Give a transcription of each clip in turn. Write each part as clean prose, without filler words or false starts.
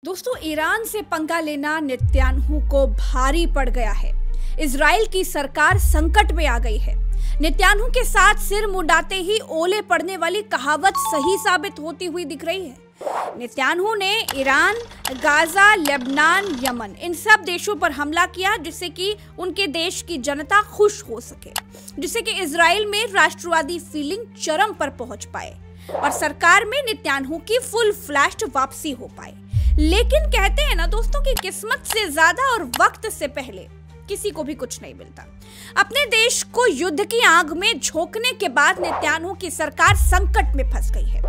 दोस्तों, ईरान से पंगा लेना नेतन्याहू को भारी पड़ गया है। इजराइल की सरकार संकट में आ गई है। नेतन्याहू के साथ सिर मुंडाते ही ओले पड़ने वाली कहावत सही साबित होती हुई दिख रही है। नेतन्याहू ने ईरान, गाजा, लेबनान, यमन इन सब देशों पर हमला किया जिससे कि उनके देश की जनता खुश हो सके, जिससे कि इजराइल में राष्ट्रवादी फीलिंग चरम पर पहुंच पाए और सरकार में नेतन्याहू की फुल फ्लैश्ड वापसी हो पाए। लेकिन कहते हैं ना दोस्तों कि किस्मत से ज्यादा और वक्त से पहले किसी को भी कुछ नहीं मिलता। अपने देश को युद्ध की आग में झोंकने के बाद नेतन्याहू की सरकार संकट में फंस गई है।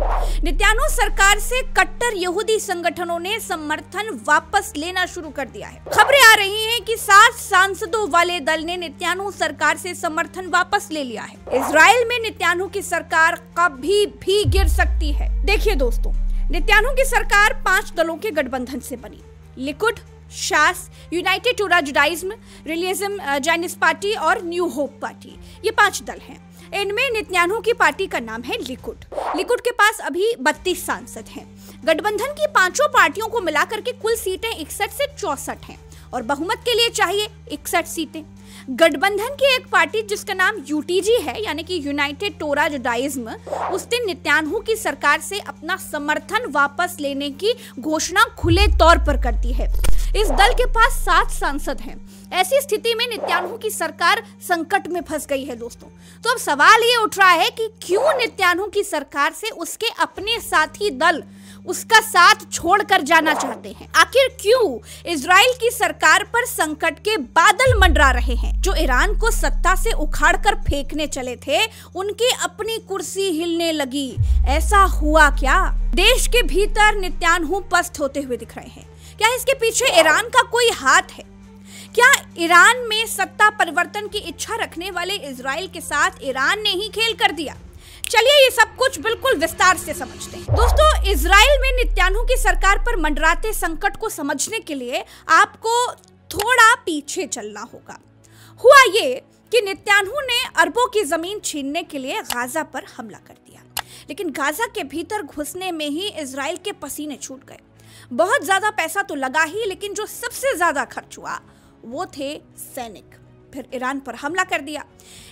नेतन्याहू सरकार से कट्टर यहूदी संगठनों ने समर्थन वापस लेना शुरू कर दिया है। खबरें आ रही हैं कि 7 सांसदों वाले दल ने नेतन्याहू सरकार से समर्थन वापस ले लिया है। इजराइल में नेतन्याहू की सरकार कभी भी गिर सकती है। देखिए दोस्तों, नेतन्याहू की सरकार 5 दलों के गठबंधन से बनी। Likud, Shas, United Torah Judaism, realism Zionist party और न्यू होप पार्टी, ये 5 दल हैं। इनमें नेतन्याहू की पार्टी का नाम है लिकुड। लिकुड के पास अभी 32 सांसद हैं। गठबंधन की 5 पार्टियों को मिलाकर के कुल सीटें 61 से 64 हैं और बहुमत के लिए चाहिए 61 सीटें। गठबंधन की एक पार्टी जिसका नाम यूटीजी है, यानी कि यूनाइटेड टोरा जुडाइज्म, उसने नेतन्याहू की सरकार से अपना समर्थन वापस लेने की घोषणा खुले तौर पर कर दी है। इस दल के पास 7 सांसद हैं। ऐसी स्थिति में नेतन्याहू की सरकार संकट में फंस गई है दोस्तों। तो अब सवाल ये उठ रहा है कि क्यों नेतन्याहू की सरकार से उसके अपने साथी दल उसका साथ छोड़कर जाना चाहते हैं। आखिर क्यों इजराइल की सरकार पर संकट के बादल मंडरा रहे हैं। जो ईरान को सत्ता से उखाड़कर फेंकने चले थे, उनकी अपनी कुर्सी हिलने लगी। ऐसा हुआ क्या? देश के भीतर नेतन्याहू पस्त होते हुए दिख रहे हैं। क्या इसके पीछे ईरान का कोई हाथ है? क्या ईरान में सत्ता परिवर्तन की इच्छा रखने वाले इजराइल के साथ ईरान ने ही खेल कर दिया? चलिए ये सब कुछ बिल्कुल विस्तार से समझते हैं। दोस्तों, इजराइल में नेतन्याहू की सरकार पर मंडराते संकट को समझने के लिए आपको थोड़ा पीछे चलना होगा। हुआ ये कि नेतन्याहू ने अरबों की जमीन छीनने के लिए गाजा पर हमला कर दिया, लेकिन गाजा के भीतर घुसने में ही इजराइल के पसीने छूट गए। बहुत ज्यादा पैसा तो लगा ही, लेकिन जो सबसे ज्यादा खर्च हुआ वो थे सैनिक। फिर ईरान पर हमला कर दिया।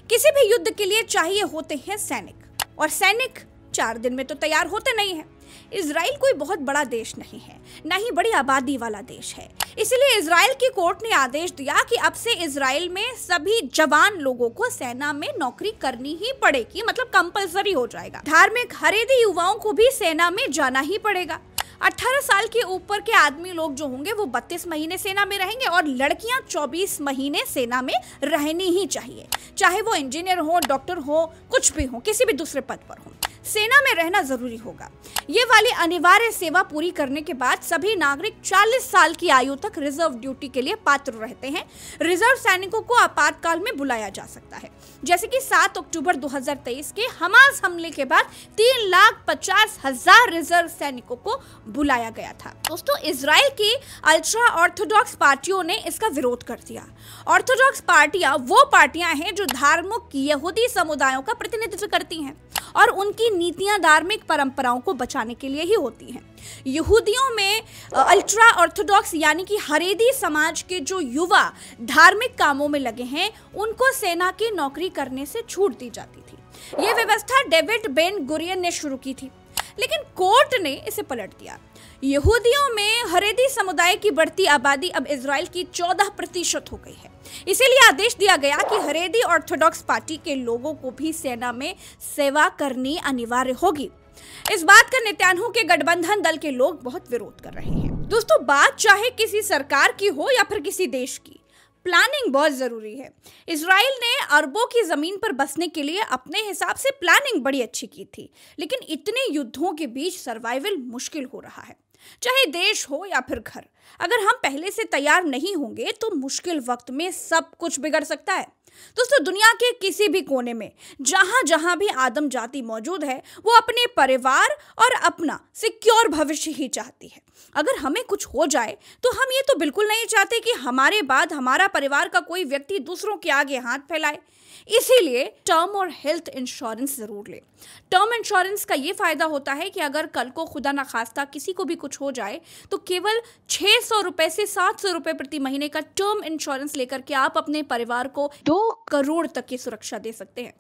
किसी भी युद्ध के लिए चाहिए होते हैं सैनिक, और सैनिक 4 दिन में तो तैयार होते नहीं हैं। इजराइल कोई बहुत बड़ा देश नहीं है, ना ही बड़ी आबादी वाला देश है। इसलिए इजराइल की कोर्ट ने आदेश दिया कि अब से इजराइल में सभी जवान लोगों को सेना में नौकरी करनी ही पड़ेगी, मतलब कंपलसरी हो जाएगा। धार्मिक हरेदी युवाओं को भी सेना में जाना ही पड़ेगा। 18 साल के ऊपर के आदमी लोग जो होंगे वो 32 महीने सेना में रहेंगे और लड़कियां 24 महीने सेना में रहनी ही चाहिए, चाहे वो इंजीनियर हो, डॉक्टर हो, कुछ भी हो, किसी भी दूसरे पद पर हो, सेना में रहना जरूरी होगा। ये वाली अनिवार्य सेवा पूरी करने के बाद सभी नागरिक 40 साल की आयु तक रिजर्व ड्यूटी के लिए पात्र रहते हैं। रिजर्व सैनिकों को आपातकाल में बुलाया जा सकता है, जैसे कि 7 अक्टूबर 2023 के हमास हमले के बाद 3,50,000 रिजर्व सैनिकों को बुलाया गया था। दोस्तों, इजराइल की अल्ट्रा ऑर्थोडॉक्स पार्टियों ने इसका विरोध कर दिया। ऑर्थोडॉक्स पार्टियां वो पार्टियां हैं जो धार्मिक यहूदी समुदायों का प्रतिनिधित्व करती हैं और उनकी नीतियां धार्मिक परंपराओं को बचाने के लिए ही होती हैं। यहूदियों में अल्ट्रा ऑर्थोडॉक्स यानी कि हरेदी समाज के जो युवा धार्मिक कामों में लगे हैं, उनको सेना की नौकरी करने से छूट दी जाती थी। यह व्यवस्था डेविड बेन गुरियन ने शुरू की थी, लेकिन कोर्ट ने इसे पलट दिया। यहूदियों में हरेदी समुदाय की बढ़ती आबादी अब इजराइल की 14% हो गई है। इसीलिए आदेश दिया गया कि हरेदी ऑर्थोडॉक्स पार्टी के लोगों को भी सेना में सेवा करनी अनिवार्य होगी। इस बात का नेतन्याहू के गठबंधन दल के लोग बहुत विरोध कर रहे हैं। दोस्तों, बात चाहे किसी सरकार की हो या फिर किसी देश की, प्लानिंग बहुत जरूरी है। इजराइल ने अरबों की जमीन पर बसने के लिए अपने हिसाब से प्लानिंग बड़ी अच्छी की थी, लेकिन इतने युद्धों के बीच सर्वाइवल मुश्किल हो रहा है। चाहे देश हो या फिर घर, अगर हम पहले से तैयार नहीं होंगे तो मुश्किल वक्त में सब कुछ बिगड़ सकता है। दोस्तों, दुनिया के किसी भी कोने में जहां जहां भी आदम जाति मौजूद है, वो अपने परिवार और अपना सिक्योर भविष्य ही चाहती है। अगर हमें कुछ हो जाए तो हम ये तो बिल्कुल नहीं चाहते कि हमारे बाद हमारा परिवार का कोई व्यक्ति दूसरों के आगे हाथ फैलाए। इसीलिए टर्म और हेल्थ इंश्योरेंस जरूर ले। टर्म इंश्योरेंस का ये फायदा होता है कि अगर कल को खुदा ना खास्ता किसी को भी कुछ हो जाए तो केवल 600 रुपए से 700 रुपए प्रति महीने का टर्म इंश्योरेंस लेकर के आप अपने परिवार को 2 करोड़ तक की सुरक्षा दे सकते हैं।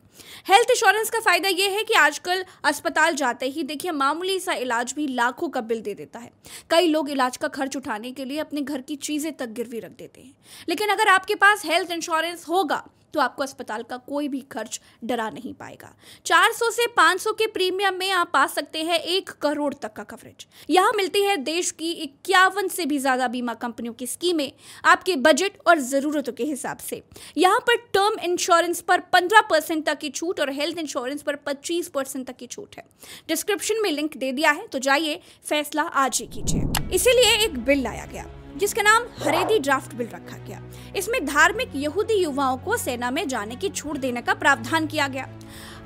हेल्थ इंश्योरेंस का फायदा यह है कि आजकल अस्पताल जाते ही देखिए मामूली सा इलाज भी लाखों का बिल दे देता है। कई लोग इलाज का खर्च उठाने के लिए अपने घर की चीजें तक गिरवी रख देते हैं, लेकिन अगर आपके पास हेल्थ इंश्योरेंस होगा तो आपको अस्पताल का कोई भी खर्च डरा नहीं पाएगा। 400 से 500 के प्रीमियम में आप पा सकते हैं 1 करोड़ तक का कवरेज। यहाँ मिलती है देश की 51 से भी ज्यादा बीमा कंपनियों की स्कीमें आपके बजट और जरूरतों के हिसाब से। यहाँ पर टर्म इंश्योरेंस पर 15% तक की छूट और हेल्थ इंश्योरेंस पर 25% तक की छूट है। डिस्क्रिप्शन में लिंक दे दिया है, तो जाइए फैसला आज ही कीजिए। इसीलिए एक बिल लाया गया जिसका नाम हरेदी ड्राफ्ट बिल रखा गया। इसमें धार्मिक यहूदी युवाओं को सेना में जाने की छूट देने का प्रावधान किया गया।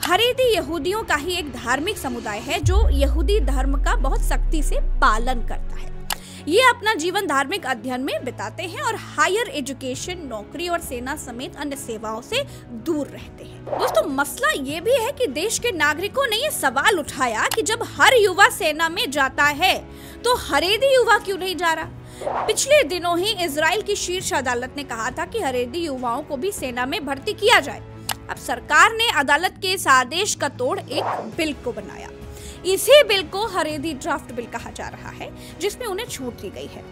हरेदी यहूदियों का ही एक धार्मिक समुदाय है जो यहूदी धर्म का बहुत सख्ती से पालन करता है। ये अपना जीवन धार्मिक अध्ययन में बिताते हैं और हायर एजुकेशन, नौकरी और सेना समेत अन्य सेवाओं से दूर रहते हैं। दोस्तों, मसला ये भी है कि देश के नागरिकों ने ये सवाल उठाया कि जब हर युवा सेना में जाता है तो हरेदी युवा क्यों नहीं जा रहा। पिछले दिनों ही इजराइल की शीर्ष अदालत ने कहा था कि हरेदी युवाओं को भी सेना में भर्ती किया जाए। अब सरकार ने अदालत के इस आदेश का तोड़ एक बिल को बनाया। इसी बिल को हरेदी ड्राफ्ट बिल कहा जा रहा है, जिसमें उन्हें छूट दी गई है।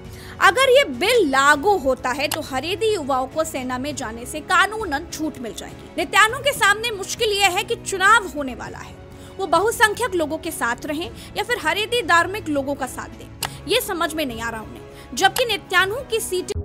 अगर ये बिल लागू होता है तो हरेदी युवाओं को सेना में जाने से कानूनन छूट मिल जाएगी। नेताओं के सामने मुश्किल यह है कि चुनाव होने वाला है, वो बहुसंख्यक लोगों के साथ रहें या फिर हरेदी धार्मिक लोगों का साथ दें, ये समझ में नहीं आ रहा उन्हें। जबकि नेतान्याहू की सीटें